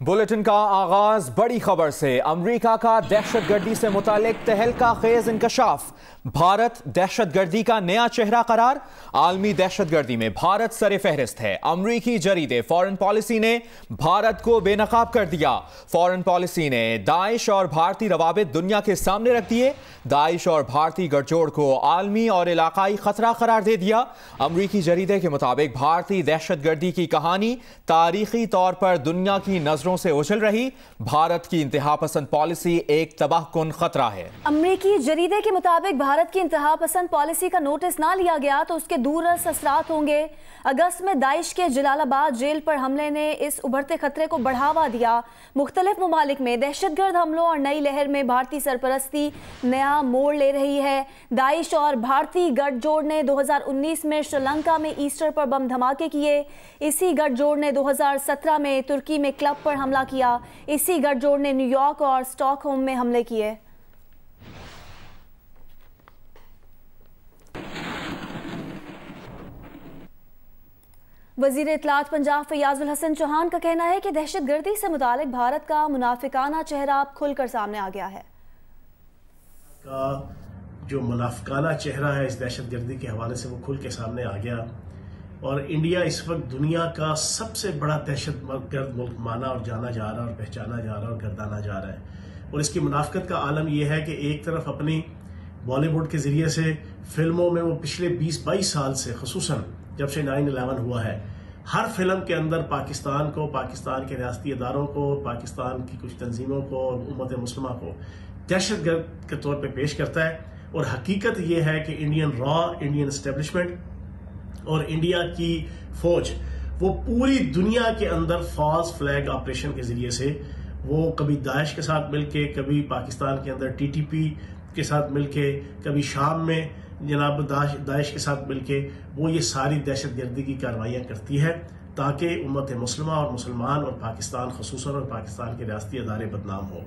Bulletin का आगाज बड़ी खबर से। अमरीका का दहशतगर्दी से मुतालिक तहलका खेज इंकशाफ। भारत दहशतगर्दी का नया चेहरा करार। आलमी दहशतगर्दी में भारत सरे फहरिस्त है। अमरीकी जरीदे फॉरेन पॉलिसी ने भारत को बेनकाब कर दिया। फॉरेन पॉलिसी ने दाइश और भारतीय रवाबित दुनिया के सामने रख दिए। दाइश और भारतीय गठजोड़ को आलमी और इलाकाई खतरा करार दे दिया। अमरीकी जरीदे के मुताबिक भारतीय दहशतगर्दी की कहानी तारीखी तौर पर दुनिया की नजरों से उछल रही। भारत की इंतहा पसंद पॉलिसी एक तबाहकुन खतरा है। अमरीकी जरीदे के मुताबिक भारत की इंतहा पसंद पॉलिसी का नोटिस ना लिया गया तो उसके दूरअर्स असरात होंगे। अगस्त में दाइश के जलालाबाद जेल पर हमले ने इस उभरते खतरे को बढ़ावा दिया। मुख्तलिफ ममालिक में दहशतगर्द हमलों और नई लहर में भारतीय सरपरस्ती नया मोड़ ले रही है। दाइश और भारतीय गठजोड़ ने 2019 में श्रीलंका में ईस्टर पर बम धमाके किए। इसी गठजोड़ ने 2017 में तुर्की में क्लब पर हमला किया। इसी गठजोड़ ने न्यूयॉर्क और स्टॉकहोम में हमले किए। वजीर इत्तलात पंजाब फैयाजुल हसन चौहान का कहना है कि दहशतगर्दी से मुतालिक भारत का मुनाफिकाना चेहरा अब खुलकर सामने आ गया है। का जो मुनाफिकाना चेहरा है इस दहशतगर्दी के हवाले से वो खुल के सामने आ गया और इंडिया इस वक्त दुनिया का सबसे बड़ा दहशतगर्द मुल्क माना और जाना जा रहा है और पहचाना जा रहा है और गर्दाना जा रहा है। और इसकी मुनाफिकत का आलम यह है कि एक तरफ अपनी बॉलीवुड के जरिए से फिल्मों में वो पिछले 20-22 साल से खुसूसन जब से 9/11 हुआ है हर फिल्म के अंदर पाकिस्तान को, पाकिस्तान के रियासती इदारों को, पाकिस्तान की कुछ तंजीमों को और उम्मत मुस्लिमा को दहशतगर्द के तौर पे पेश करता है। और हकीकत यह है कि इंडियन एस्टेब्लिशमेंट और इंडिया की फौज वो पूरी दुनिया के अंदर फॉल्स फ्लैग ऑपरेशन के जरिए से वो कभी दाइश के साथ मिलके, कभी पाकिस्तान के अंदर TTP के साथ मिलके, कभी शाम में जनाब दाइश के साथ मिलके वो ये सारी दहशतगर्दी की कार्रवाइयां करती है ताकि उम्मत मुस्लिमा और मुसलमान और पाकिस्तान खसूसन और पाकिस्तान के रियासती अदारे बदनाम हो।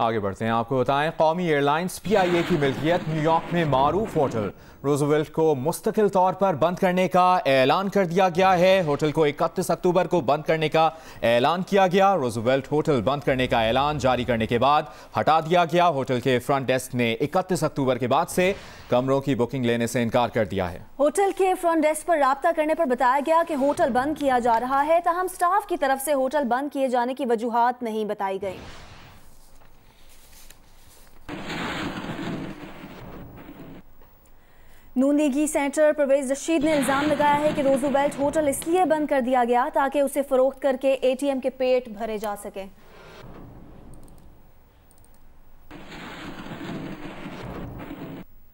आगे बढ़ते हैं। आपको बताएं, कौमी एयरलाइंस PIA की मिल्कियत न्यूयॉर्क में मारूफ होटल रूजवेल्ट को मुस्तकिल तौर पर बंद करने का ऐलान कर दिया गया है। होटल को 31 अक्टूबर को बंद करने का ऐलान किया गया। रूजवेल्ट होटल बंद करने का ऐलान जारी करने के बाद हटा दिया गया। होटल के फ्रंट डेस्क ने 31 अक्टूबर के बाद से कमरों की बुकिंग लेने से इनकार कर दिया है। होटल के फ्रंट डेस्क पर राब्ता करने पर बताया गया कि होटल बंद किया जा रहा है, ताहम स्टाफ की तरफ से होटल बंद किए जाने की वजूहात नहीं बताई गई। नून लीगी सेनेटर परवेज रशीद ने इल्जाम लगाया है कि रूजवेल्ट होटल इसलिए बंद कर दिया गया ताकि उसे फरोख्त करके ATM के पेट भरे जा सके।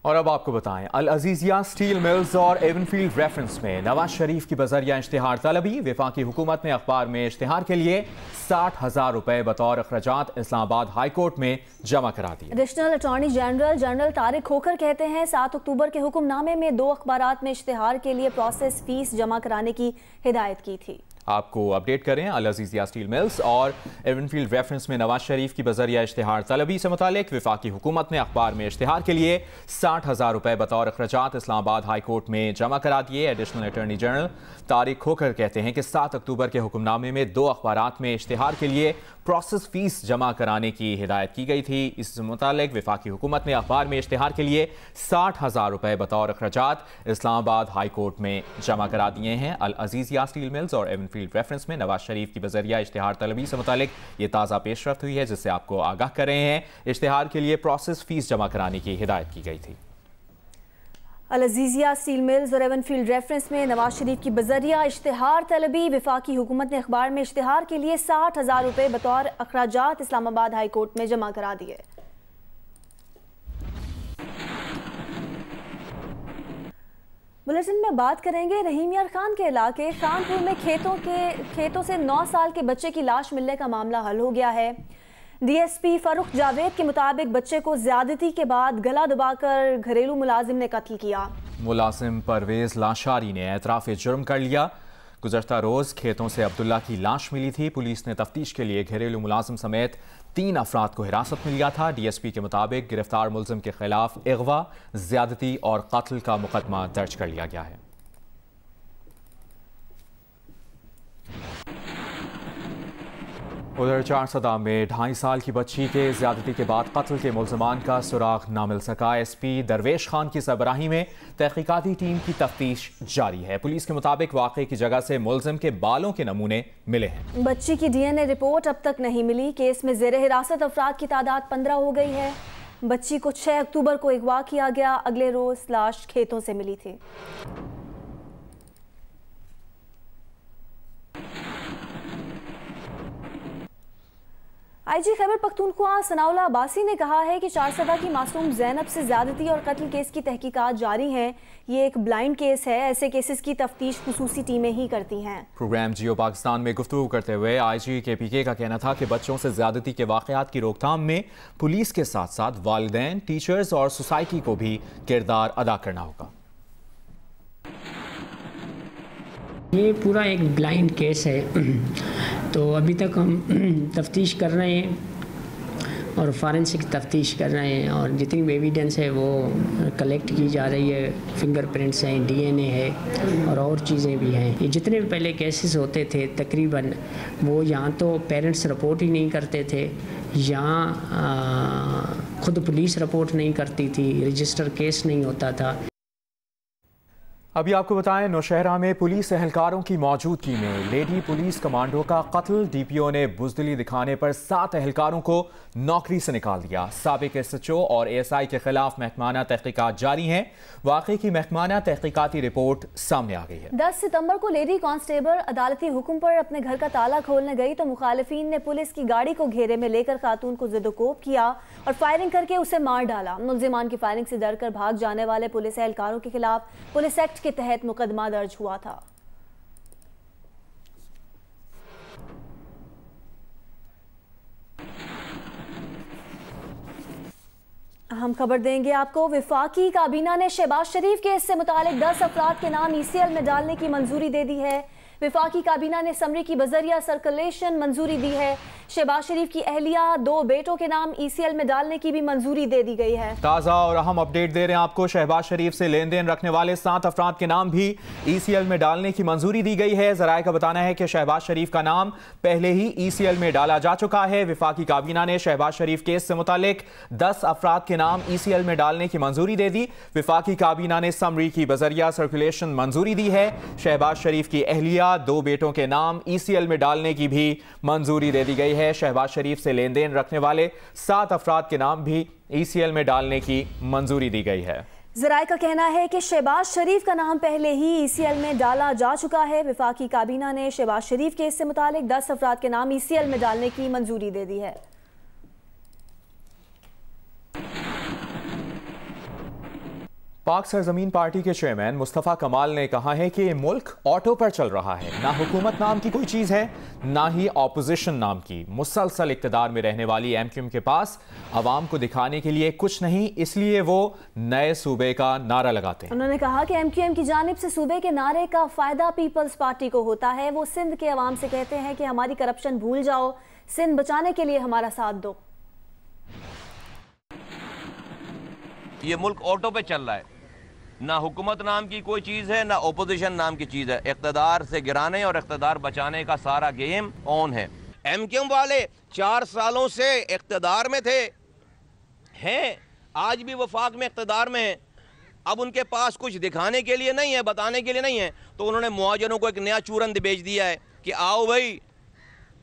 और अब आपको बताएं, अल अजीजिया स्टील मिल्स और एवनफील्ड रेफरेंस में नवाज शरीफ की बजरिया इश्तिहार तलबी। वफाकी हुकूमत ने अखबार में इश्तिहार के लिए 60,000 रुपए बतौर अखराजात इस्लामाबाद हाई कोर्ट में जमा करा दिए। Additional attorney general Tariq Khokhar कहते हैं 7 अक्टूबर के हुक्मनामे में 2 अखबारात में इश्तिहार के लिए प्रोसेस फीस जमा कराने की हिदायत की थी। आपको अपडेट करें, अल अजीजिया स्टील मिल्स और एवनफील्ड रेफरेंस में नवाज शरीफ की बजरिया इश्तिहार तलबी से मुतालिक वफाकी हुकूमत ने अखबार में इश्तिहार के लिए 60,000 रुपए बतौर अखराजात इस्लामाबाद हाई कोर्ट में जमा करा दिए। Additional attorney general Tariq Khokhar कहते हैं कि 7 अक्टूबर के हुक्मनामे में 2 अखबारात में इश्तिहार के लिए प्रोसेस फीस जमा कराने की हिदायत की गई थी। इससे मुतालिक वफाकी हुकूमत ने अखबार में इश्तिहार के लिए 60,000 रुपए बतौर अखराजात इस्लामाबाद हाई कोर्ट में जमा करा दिए हैं। अल अजीजिया स्टील मिल्स और एवनफील्ड रेफरेंस में नवाज शरीफ की बजरिया इश्तिहार तलबी से मुतालिक ये ताज़ा पेशरफ्त हुई है, जिससे आपको आगाह कर रहे हैं। इश्तिहार के लिए प्रोसेस फीस जमा कराने की हिदायत की गई थी। अल अजीजिया स्टील मिल्स और एवनफील्ड रेफरेंस में नवाज शरीफ की बजरिया इश्तिहार तलबी। वफाकी हुकूमत ने अखबार में इश्तिहार के लिए 60,000 रुपए बतौर अखराजात इस्लामाबाद हाई कोर्ट में जमा करा दिए। बुलेटिन में बात करेंगे रहीम यार खान के इलाके खानपुर में खेतों से 9 साल के बच्चे की लाश मिलने का मामला हल हो गया है। DSP फरूख जावेद के मुताबिक बच्चे को ज्यादती के बाद गला दबाकर घरेलू मुलाजिम ने कत्ल किया। मुलाजिम परवेज लाशारी ने एतराफ़ जुर्म कर लिया। गुज़श्ता रोज़ खेतों से अब्दुल्ला की लाश मिली थी। पुलिस ने तफ्तीश के लिए घरेलू मुलाजिम समेत 3 अफराद को हिरासत में लिया था। DSP के मुताबिक गिरफ्तार मुलजिम के खिलाफ अगवा, ज्यादती और कत्ल का मुकदमा दर्ज कर लिया गया है। उधर चारसदा में 2.5 साल की बच्ची के ज्यादती के बाद कत्ल के मुल्ज़मान का सुराग न मिल सका। SP दरवेश खान की सरबराही में तहकीकाती टीम की तफ्तीश जारी है। पुलिस के मुताबिक वाक़े की जगह से मुल्ज़िम के बालों के नमूने मिले हैं। बच्ची की DNA रिपोर्ट अब तक नहीं मिली। केस में ज़ेरे हिरासत अफराद की तादाद 15 हो गई है। बच्ची को 6 अक्टूबर को अगवा किया गया। अगले रोज लाश खेतों से मिली थी। IG खैबर पख्तूनख्वा सनाउल्लाह अब्बासी ने कहा है कि चारसदा की मासूम ज़ैनब से ज़्यादती और कत्ल केस की तहकीकात जारी हैं। ये एक ब्लाइंड केस है। ऐसे केसेस की तफ्तीश खुसूसी टीमें ही करती हैं। प्रोग्राम जियो पाकिस्तान में गुफ्तगू करते हुए IG KPK का कहना था कि बच्चों से ज़्यादती के वाक़यात की रोकथाम में पुलिस के साथ साथ वालिदैन, टीचर्स और सोसाइटी को भी किरदार अदा करना होगा। ये पूरा एक ब्लाइंड केस है, तो अभी तक हम तफ्तीश कर रहे हैं और फॉरेंसिक तफ्तीश कर रहे हैं और जितनी भी एविडेंस है वो कलेक्ट की जा रही है। फिंगरप्रिंट्स हैं, DNA है और चीज़ें भी हैं। ये जितने भी पहले केसेस होते थे तकरीबन वो यहाँ तो पेरेंट्स रिपोर्ट ही नहीं करते थे, यहाँ खुद पुलिस रिपोर्ट नहीं करती थी, रजिस्टर केस नहीं होता था। अभी आपको बताएं, नौशहरा में पुलिस एहलकारों की मौजूदगी में लेडी पुलिस कमांडो का कत्ल। DPO ने बुज़दिली दिखाने पर 7 एहलकारों को नौकरी से निकाल दिया। साबिक SHO और ASI के खिलाफ महकमाना तहकीकात जारी हैं। वाक़े की महकमाना तहकीकाती रिपोर्ट सामने आ गई है। 10 सितंबर को लेडी कांस्टेबल अदालती हुक्म पर अपने घर का ताला खोलने गई तो मुखालिफिन ने पुलिस की गाड़ी को घेरे में लेकर खातून को ज़िद्दोकोब किया और फायरिंग करके उसे मार डाला। मुल्ज़िमान की फायरिंग से डर कर भाग जाने वाले पुलिस एहलकारों के खिलाफ पुलिस एक्ट के तहत मुकदमा दर्ज हुआ था। हम खबर देंगे आपको। विफाकी काबीना ने शहबाज शरीफ केस से मुतालिक 10 अफराद के नाम ECL में डालने की मंजूरी दे दी है। विफाकी काबीना ने समरी की बजरिया सर्कुलेशन मंजूरी दी है। शहबाज शरीफ की अहलिया 2 बेटों के नाम ECL में डालने की भी मंजूरी दे दी गई है। ताज़ा और अहम अपडेट दे रहे हैं आपको। शहबाज शरीफ से लेन देन रखने वाले 7 अफराद के नाम भी ECL में डालने की मंजूरी दी गई है। ज़राए का बताना है कि शहबाज शरीफ का नाम पहले ही ECL में डाला जा चुका है। विफाकी काबीना ने शहबाज शरीफ केस से मुतालिक 10 अफराद के नाम ECL में डालने की मंजूरी दे दी। विफाकी काबीना ने समरी की बजरिया सर्कुलेशन मंजूरी दी है। शहबाज शरीफ की अहलिया 2 बेटों के नाम ECL में डालने की भी मंजूरी दे दी गई है। शहबाज शरीफ से लेन देन रखने वाले 7 अफराद के नाम भी ECL में डालने की मंजूरी दी गई है। ज़राए का कहना है कि शहबाज शरीफ का नाम पहले ही ECL में डाला जा चुका है। विफाकी काबीना ने शहबाज शरीफ केस से मुतालिक 10 अफराद के नाम ECL में डालने की मंजूरी दे दी है। पाक सरजमीन पार्टी के चेयरमैन मुस्तफ़ा कमाल ने कहा है कि मुल्क ऑटो पर चल रहा है। ना हुकूमत नाम की कोई चीज़ है, ना ही ऑपोजिशन नाम की। मुसलसल इक़्तिदार में रहने वाली MQM के पास अवाम को दिखाने के लिए कुछ नहीं, इसलिए वो नए सूबे का नारा लगाते हैं। उन्होंने कहा कि MQM की जानिब से सूबे के नारे का फ़ायदा पीपल्स पार्टी को होता है। वो सिंध के अवाम से कहते हैं कि हमारी करप्शन भूल जाओ, सिंध बचाने के लिए हमारा साथ दो। ये मुल्क ऑटो पे चल रहा है, ना हुकूमत नाम की कोई चीज़ है, ना ओपोजिशन नाम की चीज़ है। इक़्तिदार से गिराने और इक़्तिदार बचाने का सारा गेम ऑन है। MQM वाले 4 सालों से इक़्तिदार में थे, हैं आज भी वफाक में इक़्तिदार में है। अब उनके पास कुछ दिखाने के लिए नहीं है, बताने के लिए नहीं है, तो उन्होंने मुहाजिरों को एक नया चूरन बेच दिया है कि आओ भाई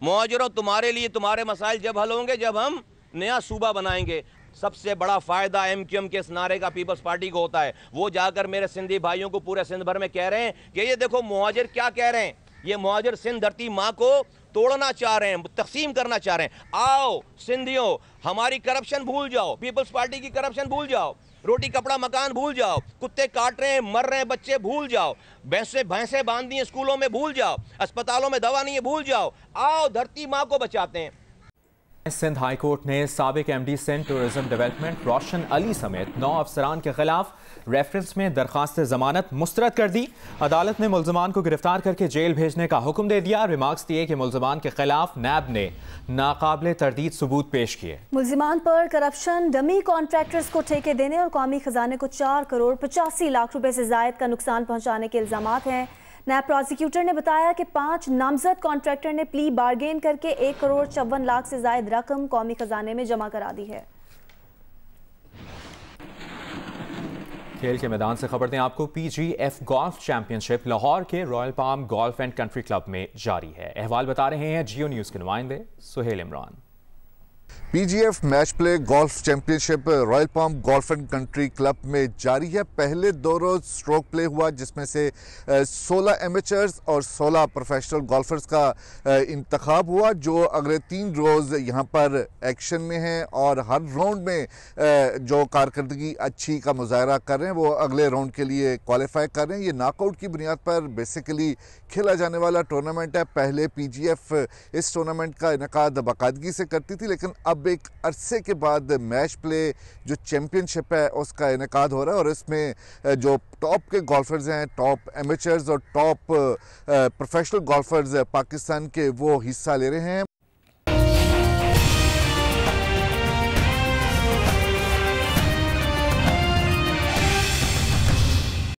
मुहाजिरों, तुम्हारे लिए तुम्हारे मसाइल जब हल होंगे जब हम नया सूबा बनाएंगे। सबसे बड़ा फ़ायदा MQM के इस नारे का पीपल्स पार्टी को होता है। वो जाकर मेरे सिंधी भाइयों को पूरे सिंध भर में कह रहे हैं कि ये देखो मुहाजिर क्या कह रहे हैं, ये मुहाजिर सिंध धरती माँ को तोड़ना चाह रहे हैं, तकसीम करना चाह रहे हैं। आओ सिंधियों, हमारी करप्शन भूल जाओ, पीपल्स पार्टी की करप्शन भूल जाओ, रोटी कपड़ा मकान भूल जाओ, कुत्ते काट रहे हैं मर रहे हैं बच्चे भूल जाओ, भैंसें बांध दी हैं स्कूलों में भूल जाओ, अस्पतालों में दवा नहीं है भूल जाओ, आओ धरती माँ को बचाते हैं। सिंध हाई कोर्ट ने साबिक MD सिंध टूरिज्म डेवलपमेंट रोशन अली समेत 9 अफसरान के खिलाफ रेफरेंस में दरखास्त जमानत मुस्तरद कर दी। अदालत ने मुल्ज़मान को गिरफ्तार करके जेल भेजने का हुक्म दे दिया। रिमार्क्स दिए कि मुल्ज़मान के खिलाफ नैब ने नाकाबिले तरदीद सबूत पेश किए। मुल्ज़मान पर करप्शन, डमी कॉन्ट्रैक्टर्स को ठेके देने और कौमी खजाने को 4 करोड़ 85 लाख रुपए से जायद का नुकसान पहुंचाने के इल्जामात हैं। नायब प्रोसिक्यूटर ने बताया कि 5 नामजद कॉन्ट्रैक्टर ने प्ली बार्गेन करके 1 करोड़ 54 लाख से जायद रकम कौमी खजाने में जमा करा दी है। खेल के मैदान से खबर दें आपको, PGF गोल्फ चैंपियनशिप लाहौर के royal palm golf and country club में जारी है। अहवाल बता रहे हैं जियो न्यूज़ के नुमाइंदे Suhail Imran. PGF match play golf championship royal palm golf and country club में जारी है। पहले 2 रोज स्ट्रोक प्ले हुआ जिसमें से 16 एमेचर्स और 16 प्रोफेशनल गोल्फर्स का इंतखाब हुआ, जो अगले 3 रोज यहाँ पर एक्शन में हैं और हर राउंड में जो कारकर्दगी अच्छी का मुजाहरा कर रहे हैं वो अगले राउंड के लिए क्वालिफाई कर रहे हैं। ये नॉकआउट की बुनियाद पर बेसिकली खेला जाने वाला टूर्नामेंट है। पहले PGF इस टूर्नामेंट का इनेकाद बाकायदगी से करती थी, लेकिन अब एक अरसे के बाद मैच प्ले जो चैंपियनशिप है उसका इनेकाद हो रहा है और इसमें जो टॉप के गोल्फर्स हैं, टॉप एमेचर्स और टॉप प्रोफेशनल गोल्फर्स पाकिस्तान के, वो हिस्सा ले रहे हैं।